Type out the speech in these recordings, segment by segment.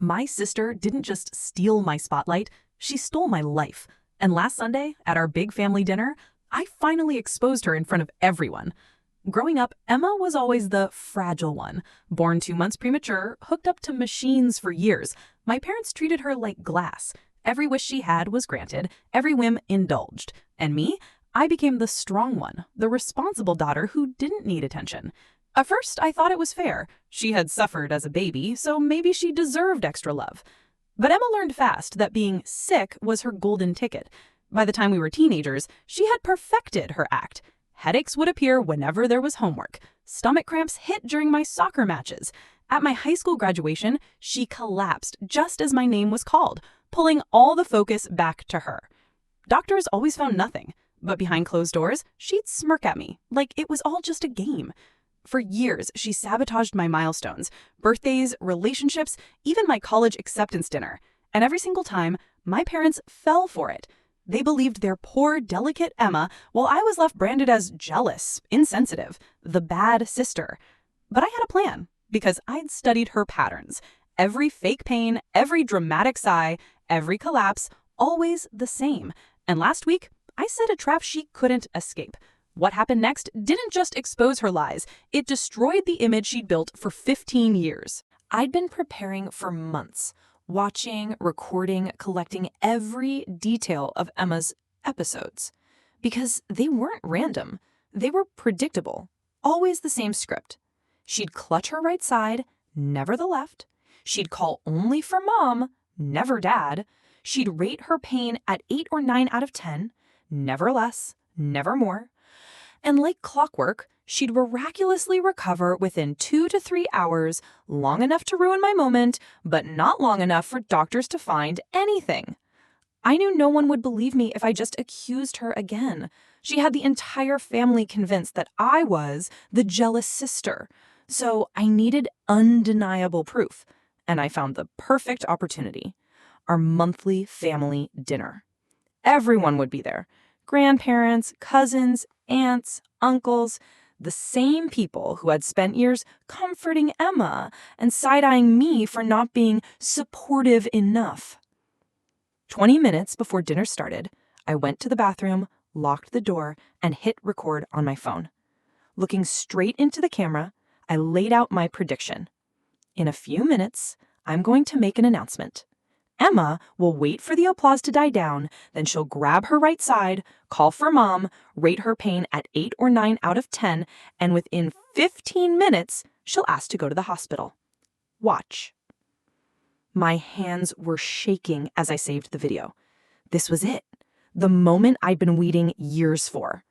My sister didn't just steal my spotlight, she stole my life. And last Sunday, at our big family dinner, I finally exposed her in front of everyone. Growing up, Emma was always the fragile one. Born 2 months premature, hooked up to machines for years, my parents treated her like glass. Every wish she had was granted, every whim indulged. And me? I became the strong one, the responsible daughter who didn't need attention. At first, I thought it was fair. She had suffered as a baby, so maybe she deserved extra love. But Emma learned fast that being sick was her golden ticket. By the time we were teenagers, she had perfected her act. Headaches would appear whenever there was homework. Stomach cramps hit during my soccer matches. At my high school graduation, she collapsed just as my name was called, pulling all the focus back to her. Doctors always found nothing, but behind closed doors, she'd smirk at me, like it was all just a game. For years, she sabotaged my milestones, birthdays, relationships, even my college acceptance dinner. And every single time, my parents fell for it. They believed their poor, delicate Emma, while I was left branded as jealous, insensitive, the bad sister. But I had a plan, because I'd studied her patterns. Every fake pain, every dramatic sigh, every collapse, always the same. And last week, I set a trap she couldn't escape. What happened next didn't just expose her lies, it destroyed the image she'd built for 15 years. I'd been preparing for months, watching, recording, collecting every detail of Emma's episodes. Because they weren't random, they were predictable, always the same script. She'd clutch her right side, never the left. She'd call only for mom, never dad. She'd rate her pain at 8 or 9 out of 10, never less, never more. And like clockwork, she'd miraculously recover within 2 to 3 hours, long enough to ruin my moment, but not long enough for doctors to find anything. I knew no one would believe me if I just accused her again. She had the entire family convinced that I was the jealous sister. So I needed undeniable proof, and I found the perfect opportunity. Our monthly family dinner. Everyone would be there. Grandparents, cousins, aunts, uncles, the same people who had spent years comforting Emma and side-eyeing me for not being supportive enough. 20 minutes before dinner started, I went to the bathroom, locked the door, and hit record on my phone. Looking straight into the camera, I laid out my prediction. In a few minutes, I'm going to make an announcement. Emma will wait for the applause to die down, then she'll grab her right side, call for mom, rate her pain at 8 or 9 out of 10, and within 15 minutes, she'll ask to go to the hospital. Watch. My hands were shaking as I saved the video. This was it, the moment I'd been waiting years for.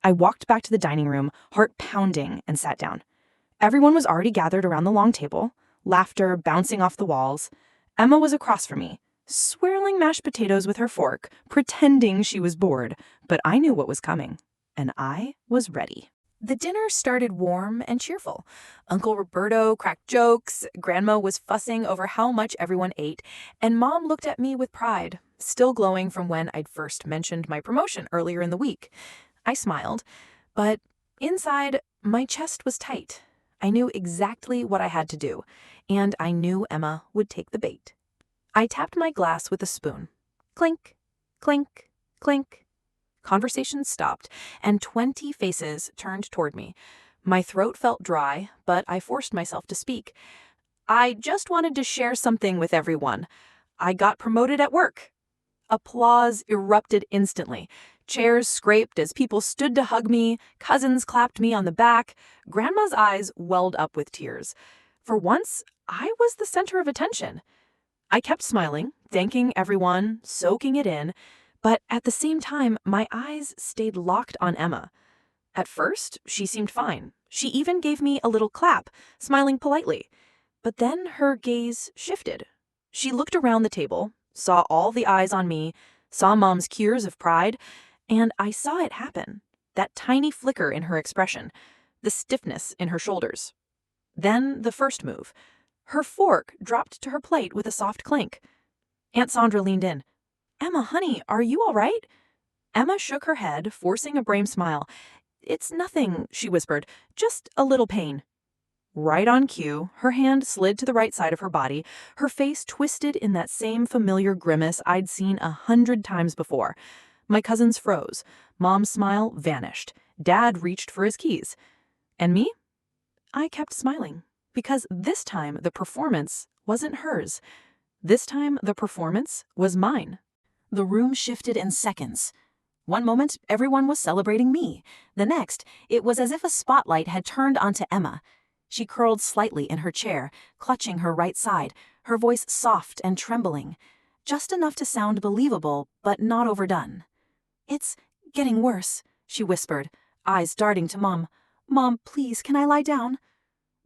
I walked back to the dining room, heart pounding, and sat down. Everyone was already gathered around the long table, laughter bouncing off the walls. Emma was across from me, swirling mashed potatoes with her fork, pretending she was bored, but I knew what was coming, and I was ready. The dinner started warm and cheerful. Uncle Roberto cracked jokes, Grandma was fussing over how much everyone ate, and Mom looked at me with pride, still glowing from when I'd first mentioned my promotion earlier in the week. I smiled, but inside, my chest was tight. I knew exactly what I had to do, and I knew Emma would take the bait. I tapped my glass with a spoon. Clink, clink, clink. Conversation stopped, and 20 faces turned toward me. My throat felt dry, but I forced myself to speak. I just wanted to share something with everyone. I got promoted at work. Applause erupted instantly. Chairs scraped as people stood to hug me, cousins clapped me on the back, Grandma's eyes welled up with tears. For once, I was the center of attention. I kept smiling, thanking everyone, soaking it in, but at the same time, my eyes stayed locked on Emma. At first, she seemed fine. She even gave me a little clap, smiling politely. But then her gaze shifted. She looked around the table, saw all the eyes on me, saw Mom's cures of pride, and I saw it happen. That tiny flicker in her expression, the stiffness in her shoulders. Then the first move. Her fork dropped to her plate with a soft clink. Aunt Sandra leaned in. "Emma, honey, are you all right?" Emma shook her head, forcing a brave smile. "It's nothing," she whispered. "Just a little pain." Right on cue, her hand slid to the right side of her body, her face twisted in that same familiar grimace I'd seen 100 times before. My cousins froze. Mom's smile vanished. Dad reached for his keys. And me? I kept smiling, because this time the performance wasn't hers. This time the performance was mine. The room shifted in seconds. One moment, everyone was celebrating me. The next, it was as if a spotlight had turned onto Emma. She curled slightly in her chair, clutching her right side, her voice soft and trembling, just enough to sound believable, but not overdone. "It's getting worse," she whispered, eyes darting to Mom. "Mom, please, can I lie down?"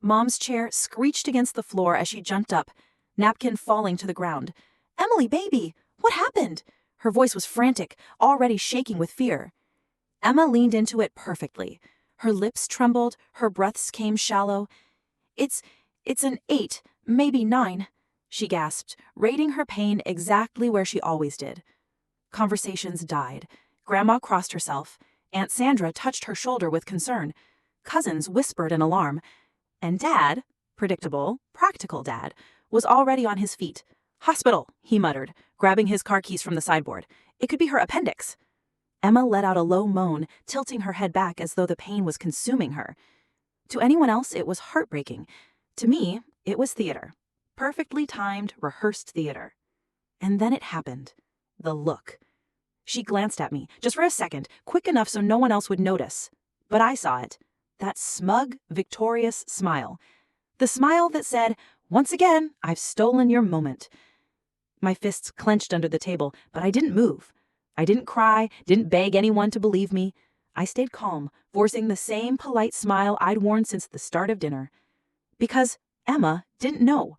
Mom's chair screeched against the floor as she jumped up, napkin falling to the ground. "Emily, baby, what happened?" Her voice was frantic, already shaking with fear. Emma leaned into it perfectly. Her lips trembled, her breaths came shallow. It's an 8, maybe 9, she gasped, rating her pain exactly where she always did. Conversations died. Grandma crossed herself. Aunt Sandra touched her shoulder with concern. Cousins whispered in alarm. And Dad, predictable, practical Dad, was already on his feet. "Hospital," he muttered, grabbing his car keys from the sideboard. "It could be her appendix." Emma let out a low moan, tilting her head back as though the pain was consuming her. To anyone else, it was heartbreaking. To me, it was theater. Perfectly timed, rehearsed theater. And then it happened. The look. She glanced at me, just for a second, quick enough so no one else would notice. But I saw it. That smug, victorious smile. The smile that said, "Once again, I've stolen your moment." My fists clenched under the table, but I didn't move. I didn't cry, didn't beg anyone to believe me. I stayed calm, forcing the same polite smile I'd worn since the start of dinner. Because Emma didn't know.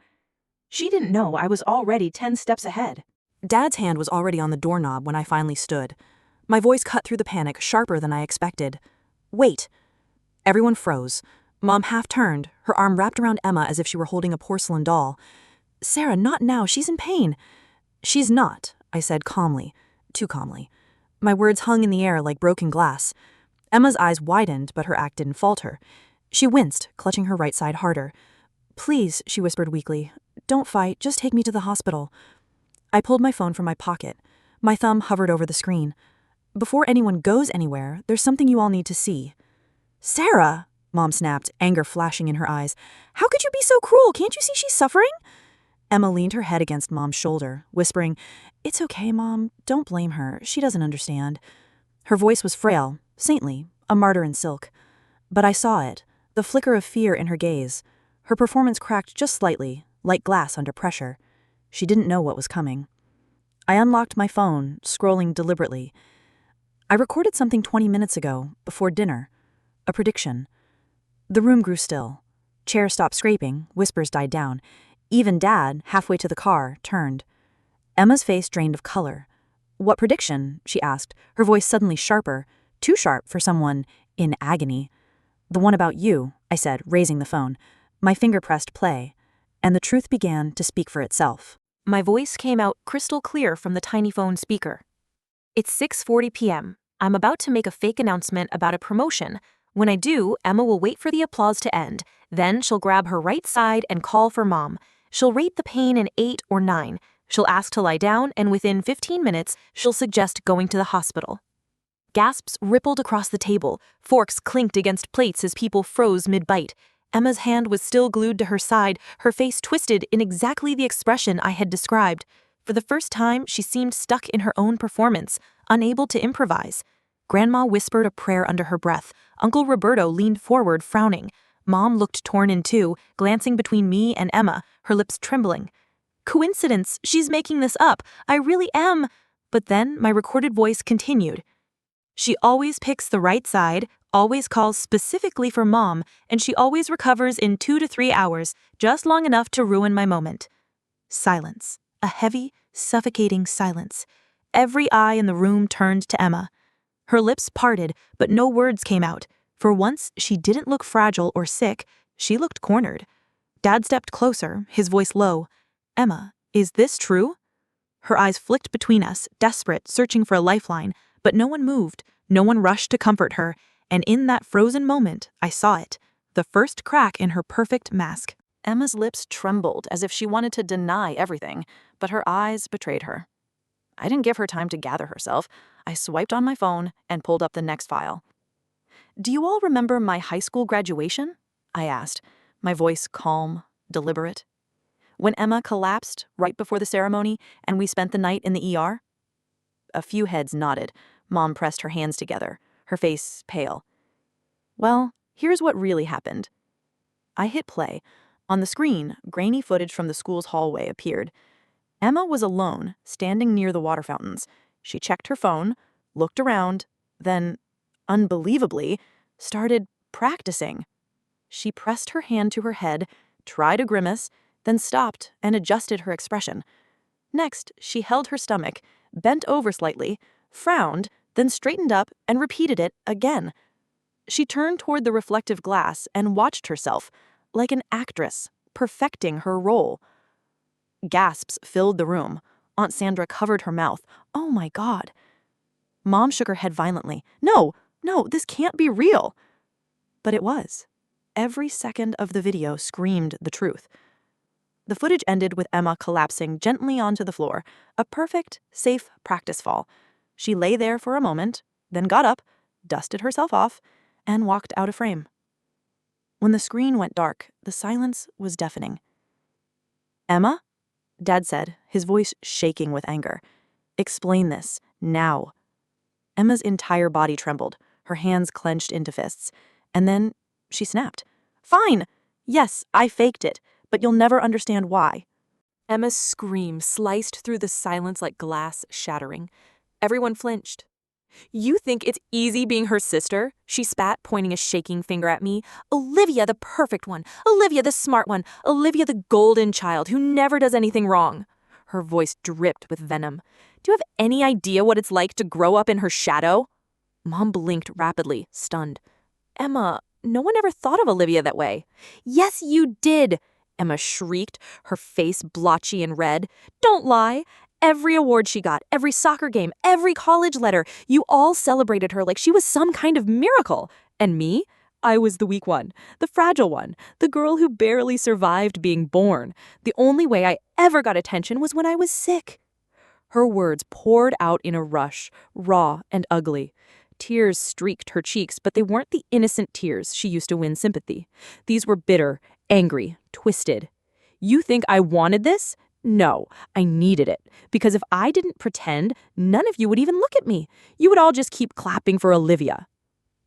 She didn't know I was already 10 steps ahead. Dad's hand was already on the doorknob when I finally stood. My voice cut through the panic, sharper than I expected. "Wait." Everyone froze. Mom half turned, her arm wrapped around Emma as if she were holding a porcelain doll. "Sarah, not now. She's in pain." "She's not," I said calmly, too calmly. My words hung in the air like broken glass. Emma's eyes widened, but her act didn't falter. She winced, clutching her right side harder. "Please," she whispered weakly, "don't fight. Just take me to the hospital." I pulled my phone from my pocket. My thumb hovered over the screen. "Before anyone goes anywhere, there's something you all need to see." "Sarah!" Mom snapped, anger flashing in her eyes. "How could you be so cruel? Can't you see she's suffering?" Emma leaned her head against Mom's shoulder, whispering, "It's okay, Mom. Don't blame her. She doesn't understand." Her voice was frail, saintly, a martyr in silk. But I saw it, the flicker of fear in her gaze. Her performance cracked just slightly, like glass under pressure. She didn't know what was coming. I unlocked my phone, scrolling deliberately. I recorded something 20 minutes ago, before dinner. A prediction. The room grew still. Chairs stopped scraping, whispers died down. Even Dad, halfway to the car, turned. Emma's face drained of color. "What prediction?" she asked, her voice suddenly sharper, too sharp for someone in agony. "The one about you," I said, raising the phone. My finger pressed play, and the truth began to speak for itself. My voice came out crystal clear from the tiny phone speaker. "It's 6:40 p.m. I'm about to make a fake announcement about a promotion. When I do, Emma will wait for the applause to end. Then she'll grab her right side and call for Mom. She'll rate the pain an 8 or 9. She'll ask to lie down, and within 15 minutes, she'll suggest going to the hospital." Gasps rippled across the table. Forks clinked against plates as people froze mid-bite. Emma's hand was still glued to her side, her face twisted in exactly the expression I had described. For the first time, she seemed stuck in her own performance, unable to improvise. Grandma whispered a prayer under her breath. Uncle Roberto leaned forward, frowning. Mom looked torn in two, glancing between me and Emma, her lips trembling. "Coincidence, she's making this up. I really am." But then my recorded voice continued. "She always picks the right side, always calls specifically for Mom, and she always recovers in 2 to 3 hours, just long enough to ruin my moment." Silence. A heavy, suffocating silence. Every eye in the room turned to Emma. Her lips parted, but no words came out. For once, she didn't look fragile or sick. She looked cornered. Dad stepped closer, his voice low. "Emma, is this true?" Her eyes flicked between us, desperate, searching for a lifeline, but no one moved, no one rushed to comfort her, and in that frozen moment, I saw it. the first crack in her perfect mask. Emma's lips trembled as if she wanted to deny everything, but her eyes betrayed her. I didn't give her time to gather herself. I swiped on my phone and pulled up the next file. "Do you all remember my high school graduation?" I asked, my voice calm, deliberate. "When Emma collapsed right before the ceremony and we spent the night in the ER?" A few heads nodded. Mom pressed her hands together, her face pale. "Well, here's what really happened." I hit play. On the screen, grainy footage from the school's hallway appeared. Emma was alone, standing near the water fountains. She checked her phone, looked around, then, unbelievably, started practicing. She pressed her hand to her head, tried a grimace, then stopped and adjusted her expression. Next, she held her stomach, bent over slightly, frowned, then straightened up and repeated it again. She turned toward the reflective glass and watched herself, like an actress, perfecting her role. Gasps filled the room. Aunt Sandra covered her mouth. "Oh my God." Mom shook her head violently. No, this can't be real." But it was. Every second of the video screamed the truth. The footage ended with Emma collapsing gently onto the floor, a perfect, safe practice fall. She lay there for a moment, then got up, dusted herself off, and walked out of frame. When the screen went dark, the silence was deafening. "Emma?" Dad said, his voice shaking with anger. "Explain this, now." Emma's entire body trembled, her hands clenched into fists. And then she snapped. "Fine! Yes, I faked it, but you'll never understand why." Emma's scream sliced through the silence like glass shattering. Everyone flinched. "You think it's easy being her sister?" she spat, pointing a shaking finger at me. "Olivia, the perfect one. Olivia, the smart one. Olivia, the golden child who never does anything wrong." Her voice dripped with venom. "Do you have any idea what it's like to grow up in her shadow?" Mom blinked rapidly, stunned. "Emma, no one ever thought of Olivia that way." "Yes, you did," Emma shrieked, her face blotchy and red. "Don't lie. Every award she got, every soccer game, every college letter, you all celebrated her like she was some kind of miracle. And me? I was the weak one, the fragile one, the girl who barely survived being born. The only way I ever got attention was when I was sick." Her words poured out in a rush, raw and ugly. Tears streaked her cheeks, but they weren't the innocent tears she used to win sympathy. These were bitter, angry, twisted. "You think I wanted this? No, I needed it. Because if I didn't pretend, none of you would even look at me. You would all just keep clapping for Olivia."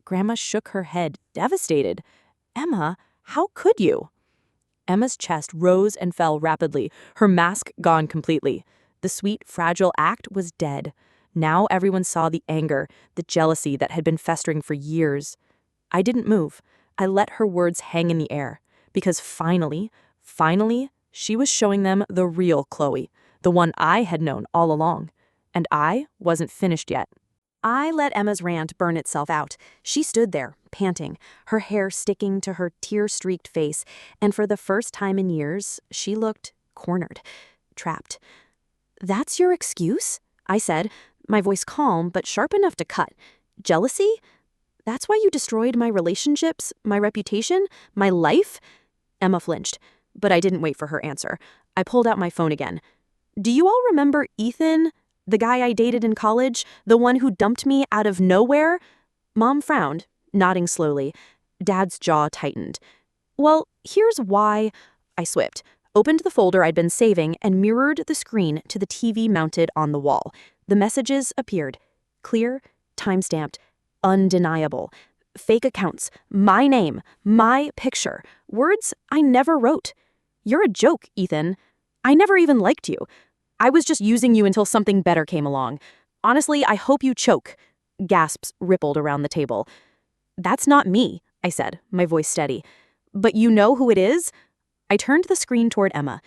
Grandma shook her head, devastated. "Emma, how could you?" Emma's chest rose and fell rapidly, her mask gone completely. The sweet, fragile act was dead. Now everyone saw the anger, the jealousy that had been festering for years. I didn't move. I let her words hang in the air. Because finally, she was showing them the real Chloe, the one I had known all along. And I wasn't finished yet. I let Emma's rant burn itself out. She stood there, panting, her hair sticking to her tear-streaked face, and for the first time in years, she looked cornered, trapped. "That's your excuse?" I said, my voice calm but sharp enough to cut. "Jealousy? That's why you destroyed my relationships, my reputation, my life?" Emma flinched, but I didn't wait for her answer. I pulled out my phone again. "Do you all remember Ethan, the guy I dated in college, the one who dumped me out of nowhere?" Mom frowned, nodding slowly. Dad's jaw tightened. "Well, here's why." I swipped, opened the folder I'd been saving, and mirrored the screen to the TV mounted on the wall. The messages appeared. Clear, time-stamped, undeniable. Fake accounts, my name, my picture, words I never wrote. "You're a joke, Ethan. I never even liked you. I was just using you until something better came along. Honestly, I hope you choke." Gasps rippled around the table. "That's not me," I said, my voice steady. "But you know who it is?" I turned the screen toward Emma.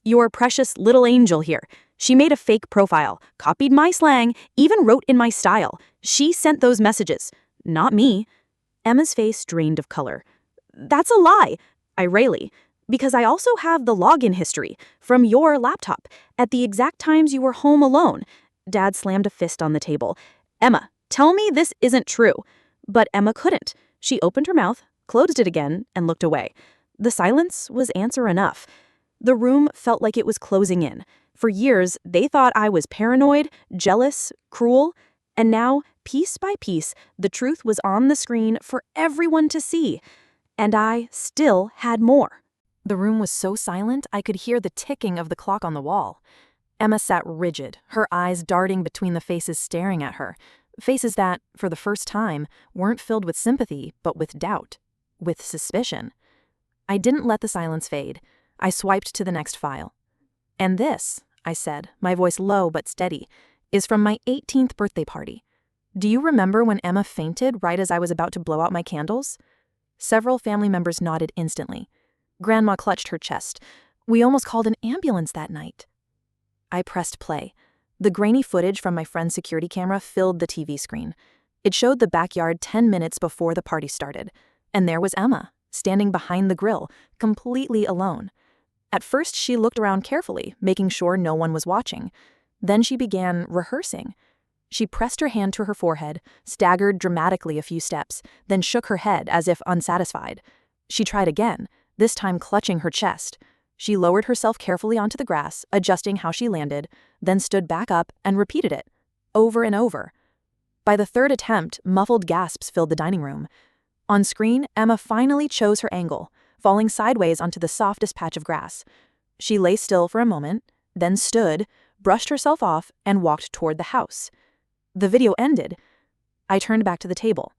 "Your precious little angel here. She made a fake profile, copied my slang, even wrote in my style. She sent those messages. Not me." Emma's face drained of color. "That's a lie," I railed, "because I also have the login history from your laptop at the exact times you were home alone." Dad slammed a fist on the table. "Emma, tell me this isn't true." But Emma couldn't. She opened her mouth, closed it again, and looked away. The silence was answer enough. The room felt like it was closing in. For years, they thought I was paranoid, jealous, cruel, and now, piece by piece, the truth was on the screen for everyone to see. And I still had more. The room was so silent I could hear the ticking of the clock on the wall. Emma sat rigid, her eyes darting between the faces staring at her. Faces that, for the first time, weren't filled with sympathy, but with doubt, with suspicion. I didn't let the silence fade. I swiped to the next file. "And this," I said, my voice low but steady, "is from my 18th birthday party. Do you remember when Emma fainted right as I was about to blow out my candles?" Several family members nodded instantly. Grandma clutched her chest. "We almost called an ambulance that night." I pressed play. The grainy footage from my friend's security camera filled the TV screen. It showed the backyard 10 minutes before the party started. And there was Emma, standing behind the grill, completely alone. At first, she looked around carefully, making sure no one was watching. Then she began rehearsing. She pressed her hand to her forehead, staggered dramatically a few steps, then shook her head as if unsatisfied. She tried again, this time clutching her chest. She lowered herself carefully onto the grass, adjusting how she landed, then stood back up and repeated it, over and over. By the third attempt, muffled gasps filled the dining room. On screen, Emma finally chose her angle, falling sideways onto the softest patch of grass. She lay still for a moment, then stood, brushed herself off, and walked toward the house. The video ended. I turned back to the table.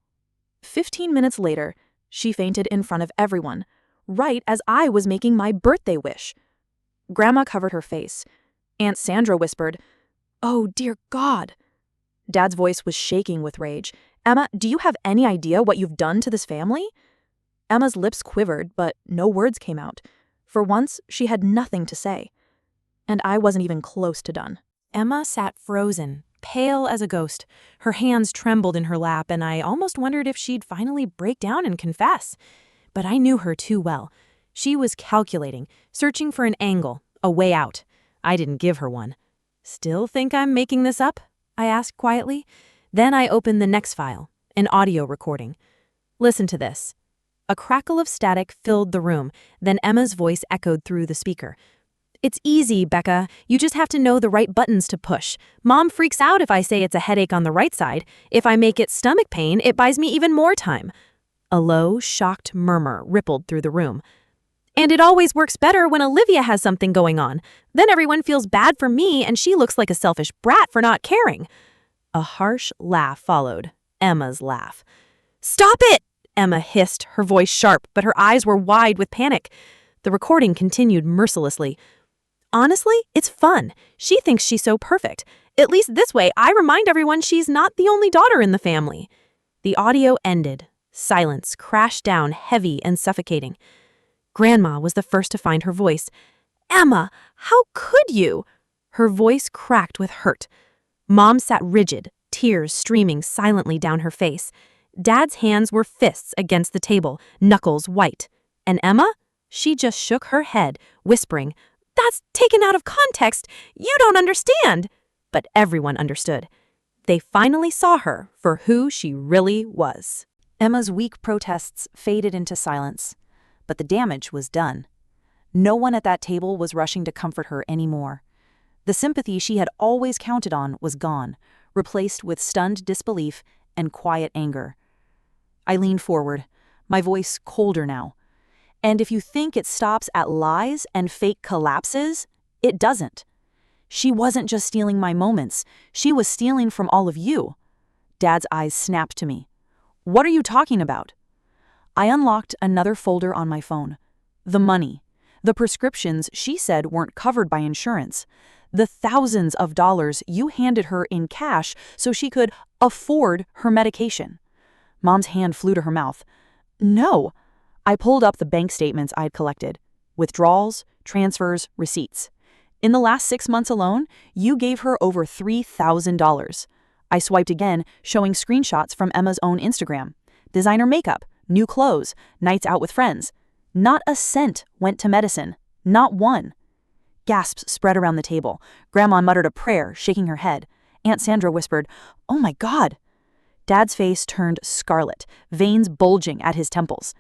15 minutes later, she fainted in front of everyone, right as I was making my birthday wish. Grandma covered her face. Aunt Sandra whispered, "Oh, dear God." Dad's voice was shaking with rage. "Emma, do you have any idea what you've done to this family?" Emma's lips quivered, but no words came out. For once, she had nothing to say. And I wasn't even close to done. Emma sat frozen, pale as a ghost. Her hands trembled in her lap, and I almost wondered if she'd finally break down and confess. But I knew her too well. She was calculating, searching for an angle, a way out. I didn't give her one. "Still think I'm making this up?" I asked quietly. Then I opened the next file, an audio recording. "Listen to this." A crackle of static filled the room, then Emma's voice echoed through the speaker. "It's easy, Becca. You just have to know the right buttons to push. Mom freaks out if I say it's a headache on the right side. If I make it stomach pain, it buys me even more time." A low, shocked murmur rippled through the room. "And it always works better when Olivia has something going on. Then everyone feels bad for me and she looks like a selfish brat for not caring." A harsh laugh followed, Emma's laugh. "Stop it!" Emma hissed, her voice sharp, but her eyes were wide with panic. The recording continued mercilessly. "Honestly, it's fun. She thinks she's so perfect. At least this way, I remind everyone she's not the only daughter in the family." The audio ended. Silence crashed down, heavy and suffocating. Grandma was the first to find her voice. "Emma, how could you?" Her voice cracked with hurt. Mom sat rigid, tears streaming silently down her face. Dad's hands were fists against the table, knuckles white. And Emma? She just shook her head, whispering, "That's taken out of context. You don't understand." But everyone understood. They finally saw her for who she really was. Emma's weak protests faded into silence, but the damage was done. No one at that table was rushing to comfort her anymore. The sympathy she had always counted on was gone, replaced with stunned disbelief and quiet anger. I leaned forward, my voice colder now. "And if you think it stops at lies and fake collapses, it doesn't. She wasn't just stealing my moments, she was stealing from all of you." Dad's eyes snapped to me. "What are you talking about?" I unlocked another folder on my phone. The money. The prescriptions she said weren't covered by insurance. The thousands of dollars you handed her in cash so she could afford her medication. Mom's hand flew to her mouth. "No." I pulled up the bank statements I'd collected. Withdrawals, transfers, receipts. "In the last 6 months alone, you gave her over $3,000. I swiped again, showing screenshots from Emma's own Instagram. Designer makeup, new clothes, nights out with friends. Not a cent went to medicine. Not one. Gasps spread around the table. Grandma muttered a prayer, shaking her head. Aunt Sandra whispered, "Oh my God." Dad's face turned scarlet, veins bulging at his temples.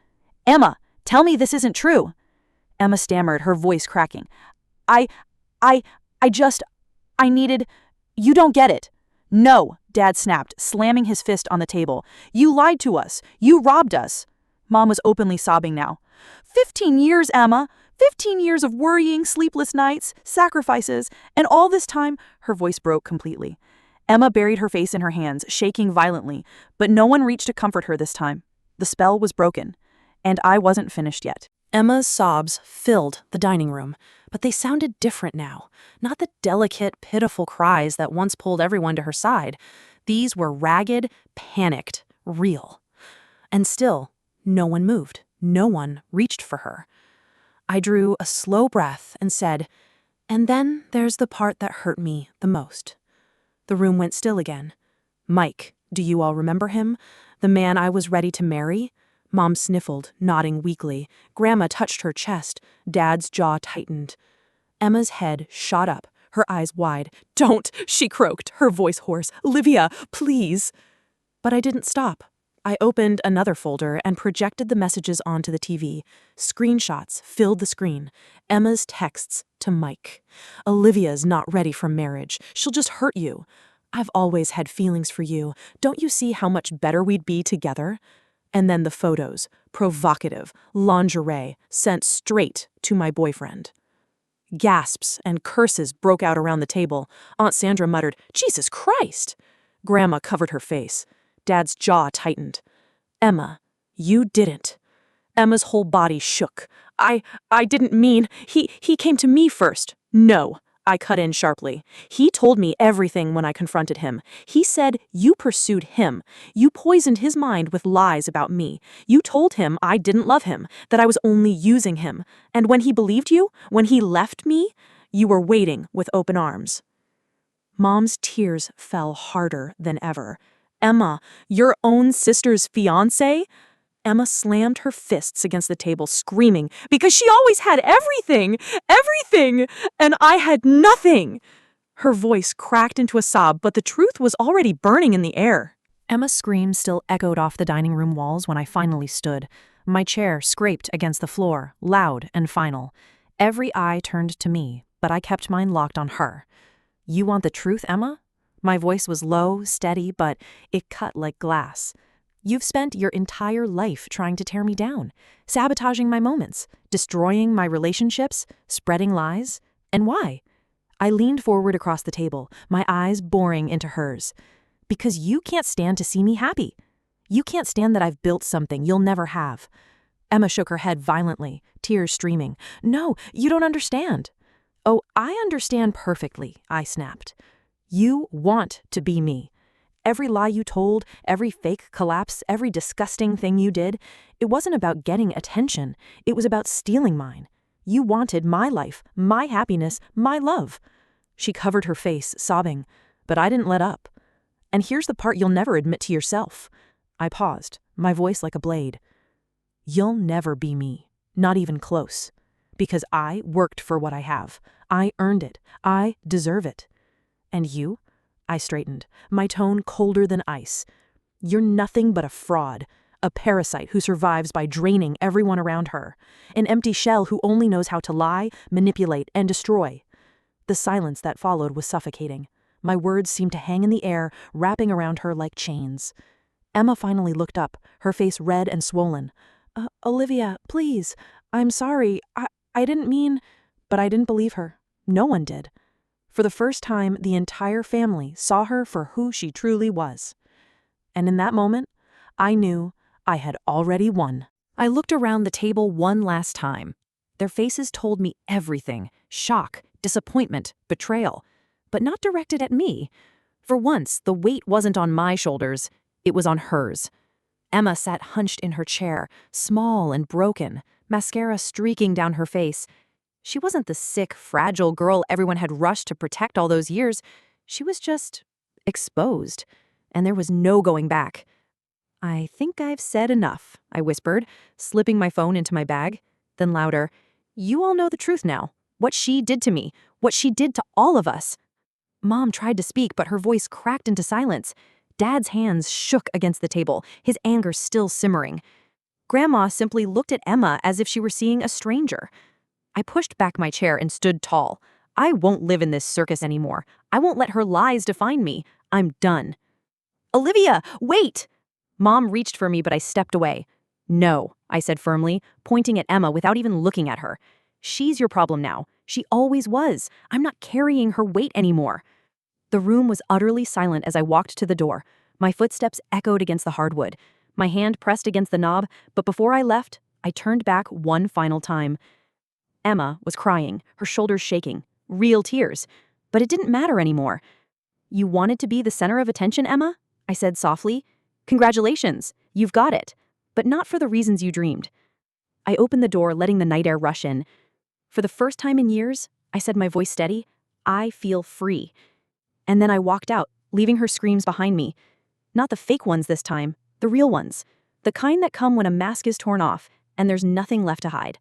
Emma, tell me this isn't true. Emma stammered, her voice cracking. I, I, I just, I needed, you don't get it. No, Dad snapped, slamming his fist on the table. You lied to us. You robbed us. Mom was openly sobbing now. 15 years, Emma. 15 years of worrying, sleepless nights, sacrifices, and all this time, her voice broke completely. Emma buried her face in her hands, shaking violently, but no one reached to comfort her this time. The spell was broken, and I wasn't finished yet. Emma's sobs filled the dining room, but they sounded different now. Not the delicate, pitiful cries that once pulled everyone to her side. These were ragged, panicked, real. And still, no one moved. No one reached for her. I drew a slow breath and said, "And then there's the part that hurt me the most." The room went still again. Mike, do you all remember him? The man I was ready to marry? Mom sniffled, nodding weakly. Grandma touched her chest. Dad's jaw tightened. Emma's head shot up, her eyes wide. "Don't," she croaked, her voice hoarse. "Livia, please." But I didn't stop. I opened another folder and projected the messages onto the TV. Screenshots filled the screen. Emma's texts to Mike. "Olivia's not ready for marriage. She'll just hurt you. I've always had feelings for you. Don't you see how much better we'd be together?" And then the photos, provocative, lingerie, sent straight to my boyfriend. Gasps and curses broke out around the table. Aunt Sandra muttered, "Jesus Christ!" Grandma covered her face. Dad's jaw tightened. "Emma, you didn't." Emma's whole body shook. I didn't mean, he came to me first." "No," I cut in sharply. "He told me everything when I confronted him. He said you pursued him. You poisoned his mind with lies about me. You told him I didn't love him, that I was only using him. And when he believed you, when he left me, you were waiting with open arms." Mom's tears fell harder than ever. "Emma, your own sister's fiancé?" Emma slammed her fists against the table, screaming, "Because she always had everything! Everything! And I had nothing!" Her voice cracked into a sob, but the truth was already burning in the air. Emma's scream still echoed off the dining room walls when I finally stood. My chair scraped against the floor, loud and final. Every eye turned to me, but I kept mine locked on her. "You want the truth, Emma?" My voice was low, steady, but it cut like glass. "You've spent your entire life trying to tear me down, sabotaging my moments, destroying my relationships, spreading lies. And why?" I leaned forward across the table, my eyes boring into hers. "Because you can't stand to see me happy. You can't stand that I've built something you'll never have." Emma shook her head violently, tears streaming. "No, you don't understand." "Oh, I understand perfectly," I snapped. "You want to be me. Every lie you told, every fake collapse, every disgusting thing you did, it wasn't about getting attention. It was about stealing mine. You wanted my life, my happiness, my love." She covered her face, sobbing, but I didn't let up. "And here's the part you'll never admit to yourself." I paused, my voice like a blade. "You'll never be me, not even close. Because I worked for what I have. I earned it. I deserve it. And you?" I straightened, my tone colder than ice. "You're nothing but a fraud, a parasite who survives by draining everyone around her, an empty shell who only knows how to lie, manipulate, and destroy." The silence that followed was suffocating. My words seemed to hang in the air, wrapping around her like chains. Emma finally looked up, her face red and swollen. Olivia, please. I'm sorry. I didn't mean..." But I didn't believe her. No one did. For the first time, the entire family saw her for who she truly was. And in that moment, I knew I had already won. I looked around the table one last time. Their faces told me everything: shock, disappointment, betrayal. But not directed at me. For once, the weight wasn't on my shoulders, it was on hers. Emma sat hunched in her chair, small and broken, mascara streaking down her face. She wasn't the sick, fragile girl everyone had rushed to protect all those years. She was just exposed, and there was no going back. "I think I've said enough," I whispered, slipping my phone into my bag. Then louder, "You all know the truth now. What she did to me, what she did to all of us." Mom tried to speak, but her voice cracked into silence. Dad's hands shook against the table, his anger still simmering. Grandma simply looked at Emma as if she were seeing a stranger. I pushed back my chair and stood tall. I won't live in this circus anymore. I won't let her lies define me. I'm done. Olivia, wait! Mom reached for me, but I stepped away. No, I said firmly, pointing at Emma without even looking at her. She's your problem now. She always was. I'm not carrying her weight anymore. The room was utterly silent as I walked to the door. My footsteps echoed against the hardwood. My hand pressed against the knob, but before I left, I turned back one final time. Emma was crying, her shoulders shaking. Real tears. But it didn't matter anymore. You wanted to be the center of attention, Emma? I said softly. Congratulations, you've got it. But not for the reasons you dreamed. I opened the door, letting the night air rush in. For the first time in years, I said, my voice steady, I feel free. And then I walked out, leaving her screams behind me. Not the fake ones this time, the real ones. The kind that come when a mask is torn off and there's nothing left to hide.